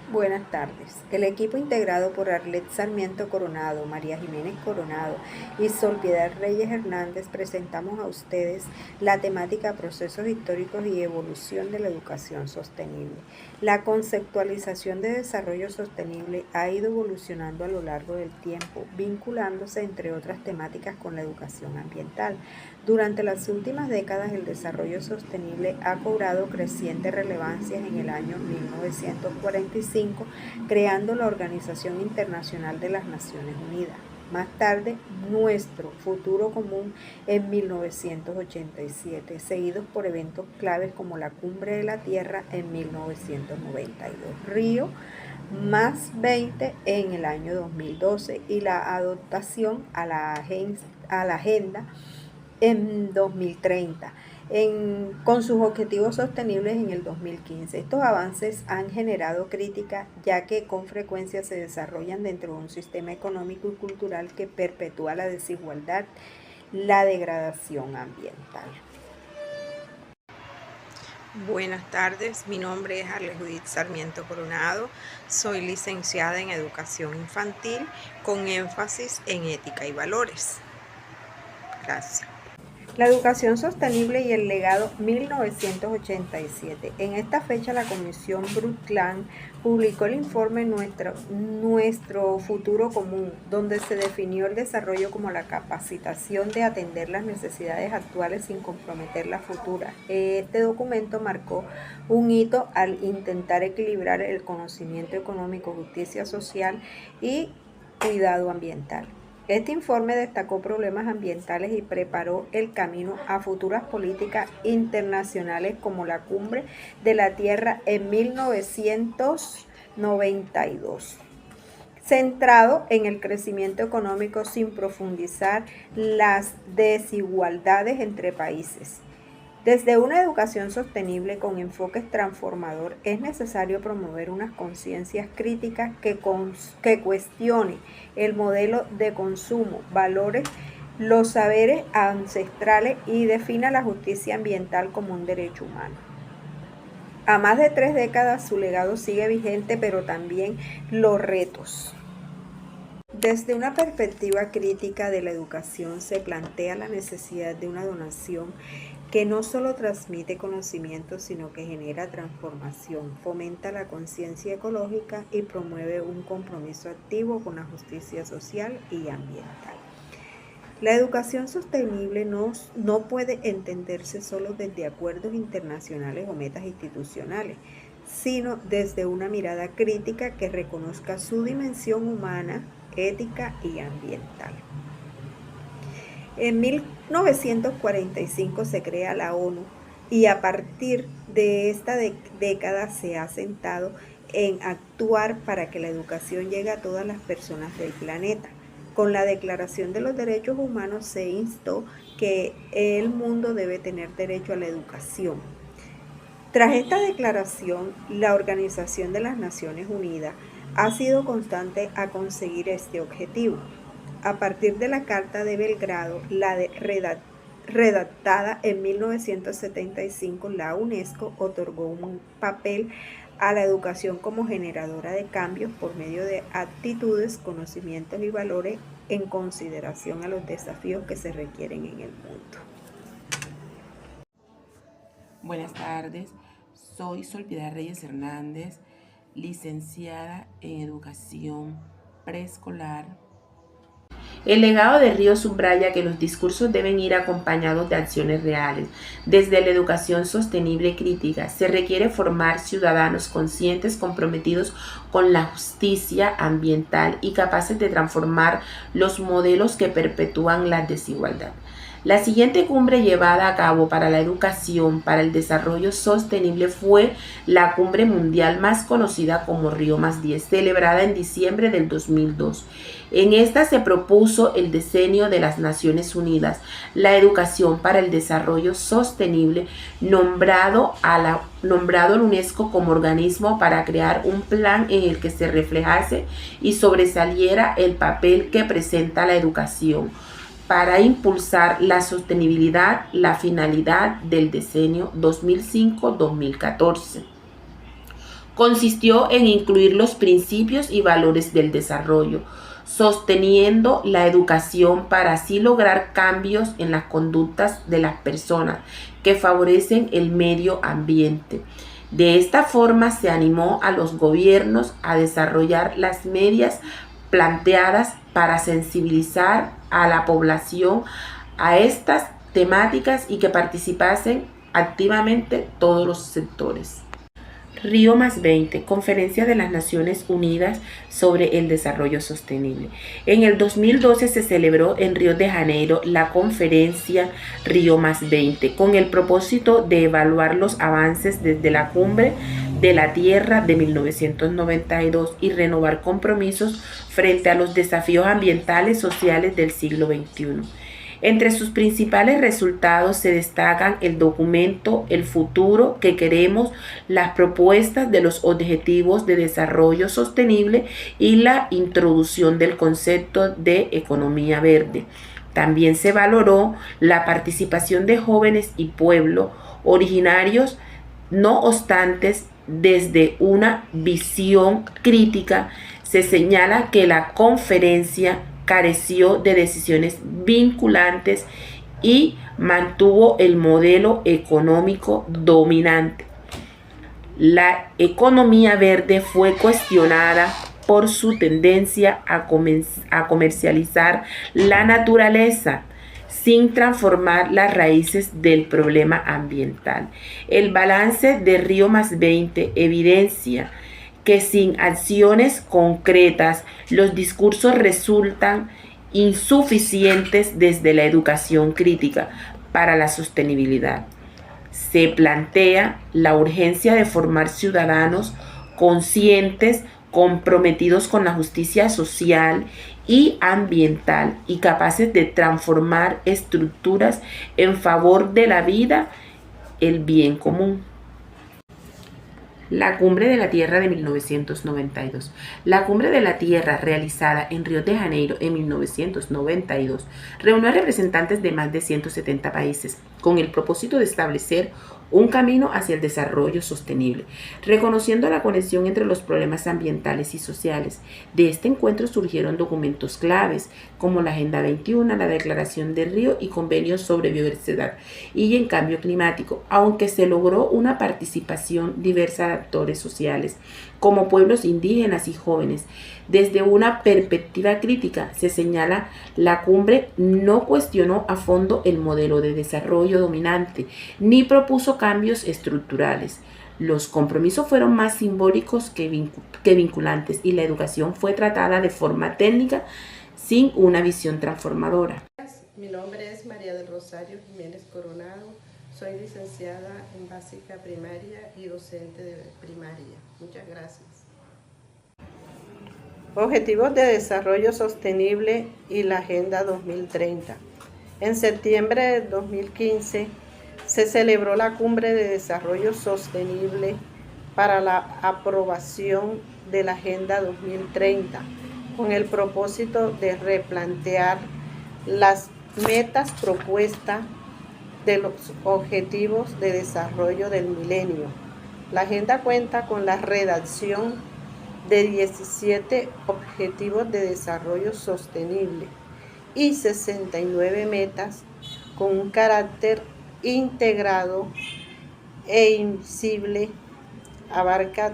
Buenas tardes. El equipo integrado por Arlet Sarmiento Coronado, María Jiménez Coronado y Sol Piedad Reyes Hernández presentamos a ustedes la temática Procesos históricos y evolución de la educación sostenible. La conceptualización de desarrollo sostenible ha ido evolucionando a lo largo del tiempo, vinculándose entre otras temáticas con la educación ambiental. Durante las últimas décadas, el desarrollo sostenible ha cobrado creciente relevancia en el año 1945, creando la Organización Internacional de las Naciones Unidas. Más tarde, Nuestro Futuro Común en 1987, seguidos por eventos claves como la Cumbre de la Tierra en 1992, Río +20 en el año 2012 y la adaptación a la agenda en 2030, con sus objetivos sostenibles en el 2015. Estos avances han generado crítica, ya que con frecuencia se desarrollan dentro de un sistema económico y cultural que perpetúa la desigualdad, la degradación ambiental. Buenas tardes, mi nombre es Arlet Judith Sarmiento Coronado, soy licenciada en Educación Infantil con énfasis en Ética y Valores. Gracias. La educación sostenible y el legado 1987. En esta fecha la Comisión Brundtland publicó el informe Nuestro Futuro Común, donde se definió el desarrollo como la capacitación de atender las necesidades actuales sin comprometer las futuras. Este documento marcó un hito al intentar equilibrar el conocimiento económico, justicia social y cuidado ambiental. Este informe destacó problemas ambientales y preparó el camino a futuras políticas internacionales como la Cumbre de la Tierra en 1992, centrado en el crecimiento económico sin profundizar las desigualdades entre países. Desde una educación sostenible con enfoques transformador, es necesario promover unas conciencias críticas que cuestione el modelo de consumo, valores, los saberes ancestrales y defina la justicia ambiental como un derecho humano. A más de 3 décadas su legado sigue vigente, pero también los retos. Desde una perspectiva crítica de la educación se plantea la necesidad de una donación que no solo transmite conocimiento, sino que genera transformación, fomenta la conciencia ecológica y promueve un compromiso activo con la justicia social y ambiental. La educación sostenible no puede entenderse solo desde acuerdos internacionales o metas institucionales, sino desde una mirada crítica que reconozca su dimensión humana, ética y ambiental. En 1945 se crea la ONU y a partir de esta década se ha sentado en actuar para que la educación llegue a todas las personas del planeta. Con la Declaración de los Derechos Humanos se instó que el mundo debe tener derecho a la educación. Tras esta declaración, la Organización de las Naciones Unidas ha sido constante a conseguir este objetivo. A partir de la Carta de Belgrado, redactada en 1975, la UNESCO otorgó un papel a la educación como generadora de cambios por medio de actitudes, conocimientos y valores en consideración a los desafíos que se requieren en el mundo. Buenas tardes, soy Sol Piedad Reyes Hernández, licenciada en Educación Preescolar. El legado de Río subraya que los discursos deben ir acompañados de acciones reales. Desde la educación sostenible crítica, se requiere formar ciudadanos conscientes, comprometidos con la justicia ambiental y capaces de transformar los modelos que perpetúan la desigualdad. La siguiente cumbre llevada a cabo para la educación para el desarrollo sostenible fue la cumbre mundial más conocida como Río +10, celebrada en diciembre del 2002. En esta se propuso el diseño de las Naciones Unidas, la educación para el desarrollo sostenible, nombrado la UNESCO como organismo para crear un plan en el que se reflejase y sobresaliera el papel que presenta la educación para impulsar la sostenibilidad, la finalidad del diseño 2005-2014. consistió en incluir los principios y valores del desarrollo, sosteniendo la educación para así lograr cambios en las conductas de las personas que favorecen el medio ambiente. De esta forma se animó a los gobiernos a desarrollar las medidas planteadas para sensibilizar a la población a estas temáticas y que participasen activamente todos los sectores. Río+20, Conferencia de las Naciones Unidas sobre el Desarrollo Sostenible. En el 2012 se celebró en Río de Janeiro la conferencia Río+20 con el propósito de evaluar los avances desde la Cumbre de la Tierra de 1992 y renovar compromisos frente a los desafíos ambientales y sociales del siglo XXI. Entre sus principales resultados se destacan el documento El futuro que queremos, las propuestas de los Objetivos de Desarrollo Sostenible y la introducción del concepto de economía verde. También se valoró la participación de jóvenes y pueblos originarios. No obstante, desde una visión crítica, se señala que la conferencia careció de decisiones vinculantes y mantuvo el modelo económico dominante. La economía verde fue cuestionada por su tendencia a comercializar la naturaleza sin transformar las raíces del problema ambiental. El balance de Río+20 evidencia que sin acciones concretas los discursos resultan insuficientes desde la educación crítica para la sostenibilidad. Se plantea la urgencia de formar ciudadanos conscientes, comprometidos con la justicia social y ambiental y capaces de transformar estructuras en favor de la vida, el bien común. La Cumbre de la Tierra de 1992. La Cumbre de la Tierra, realizada en Río de Janeiro en 1992, reunió a representantes de más de 170 países con el propósito de establecer un camino hacia el desarrollo sostenible, reconociendo la conexión entre los problemas ambientales y sociales. De este encuentro surgieron documentos claves como la Agenda 21, la Declaración de Río y convenios sobre biodiversidad y en cambio climático, aunque se logró una participación diversa de actores sociales, como pueblos indígenas y jóvenes. Desde una perspectiva crítica, se señala la cumbre no cuestionó a fondo el modelo de desarrollo dominante, ni propuso cambios estructurales. Los compromisos fueron más simbólicos que vinculantes y la educación fue tratada de forma técnica sin una visión transformadora. Mi nombre es María del Rosario Jiménez Coronado, soy licenciada en básica primaria y docente de primaria. Muchas gracias. Objetivos de Desarrollo Sostenible y la Agenda 2030. En septiembre de 2015 se celebró la Cumbre de Desarrollo Sostenible para la aprobación de la Agenda 2030, con el propósito de replantear las metas propuestas de los Objetivos de Desarrollo del Milenio. La agenda cuenta con la redacción de 17 Objetivos de Desarrollo Sostenible y 69 metas con un carácter integrado e invisible. Abarca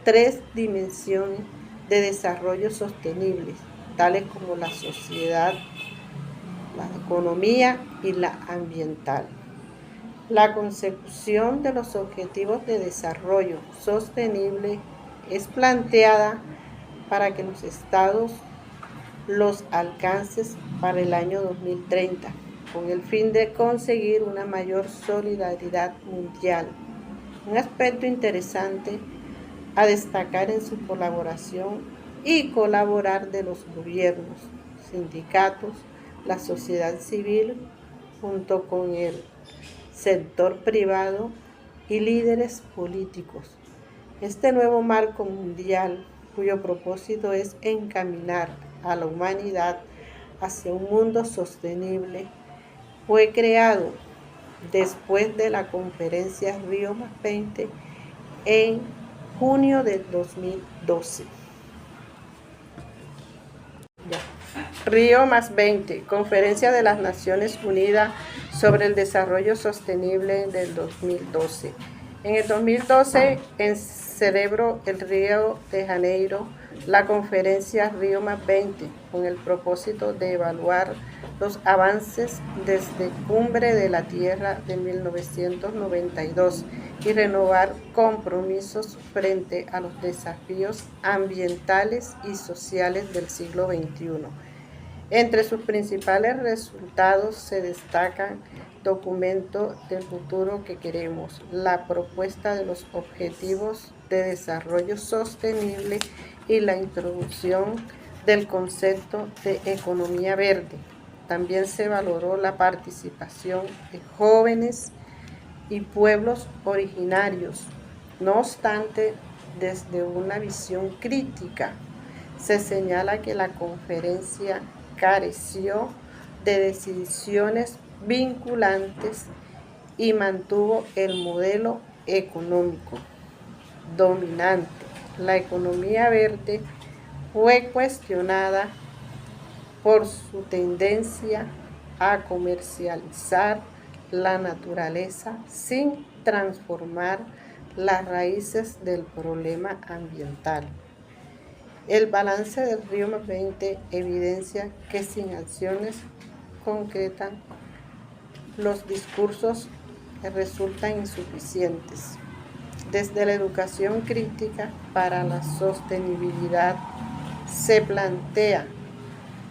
3 dimensiones de desarrollo sostenible, tales como la sociedad, la economía y la ambiental. La consecución de los objetivos de desarrollo sostenible es planteada para que los estados los alcancen para el año 2030, con el fin de conseguir una mayor solidaridad mundial. Un aspecto interesante a destacar en su colaboración y colaborar de los gobiernos, sindicatos, la sociedad civil, junto con el sector privado y líderes políticos. Este nuevo marco mundial, cuyo propósito es encaminar a la humanidad hacia un mundo sostenible, fue creado después de la conferencia Río+20 en junio del 2012. Río +20, Conferencia de las Naciones Unidas sobre el Desarrollo Sostenible del 2012. En el 2012 celebró el Río de Janeiro la conferencia Río +20 con el propósito de evaluar los avances desde Cumbre de la Tierra de 1992 y renovar compromisos frente a los desafíos ambientales y sociales del siglo XXI. Entre sus principales resultados se destacan documento del futuro que queremos, la propuesta de los objetivos de desarrollo sostenible y la introducción del concepto de economía verde. También se valoró la participación de jóvenes y pueblos originarios. No obstante, desde una visión crítica, se señala que la conferencia careció de decisiones vinculantes y mantuvo el modelo económico dominante. La economía verde fue cuestionada por su tendencia a comercializar la naturaleza sin transformar las raíces del problema ambiental. El balance del Río +20 evidencia que sin acciones concretas los discursos resultan insuficientes. Desde la educación crítica para la sostenibilidad se plantea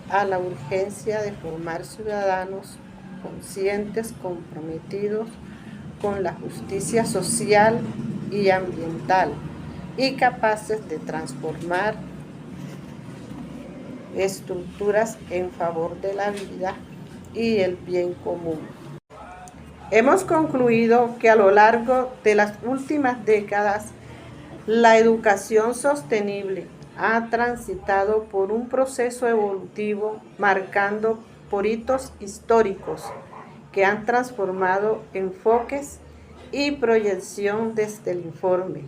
a la urgencia de formar ciudadanos conscientes, comprometidos con la justicia social y ambiental y capaces de transformar estructuras en favor de la vida y el bien común. Hemos concluido que a lo largo de las últimas décadas, la educación sostenible ha transitado por un proceso evolutivo marcando por hitos históricos que han transformado enfoques y proyección desde el informe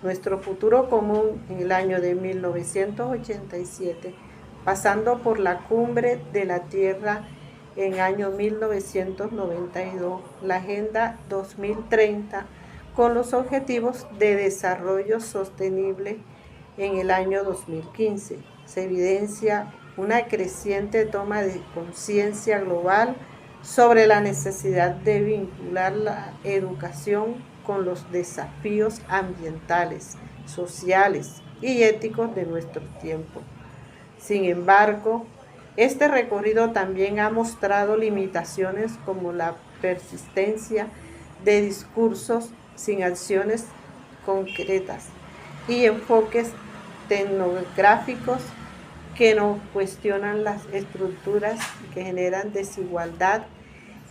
Nuestro Futuro Común en el año de 1987, pasando por la Cumbre de la Tierra en el año 1992, la Agenda 2030 con los Objetivos de Desarrollo Sostenible en el año 2015. Se evidencia una creciente toma de conciencia global sobre la necesidad de vincular la educación con los desafíos ambientales, sociales y éticos de nuestro tiempo. Sin embargo, este recorrido también ha mostrado limitaciones como la persistencia de discursos sin acciones concretas y enfoques tecnográficos que no cuestionan las estructuras que generan desigualdad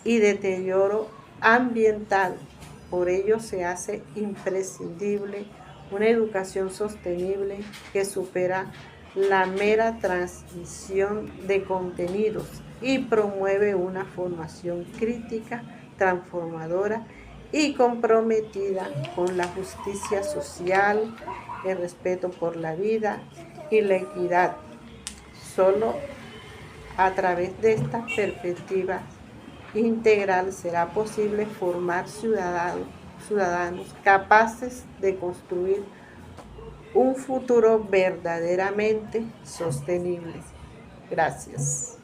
y deterioro ambiental. Por ello se hace imprescindible una educación sostenible que supera la mera transmisión de contenidos y promueve una formación crítica, transformadora y comprometida con la justicia social, el respeto por la vida y la equidad. Solo a través de esta perspectiva integral será posible formar ciudadanos capaces de construir un futuro verdaderamente sostenible. Gracias.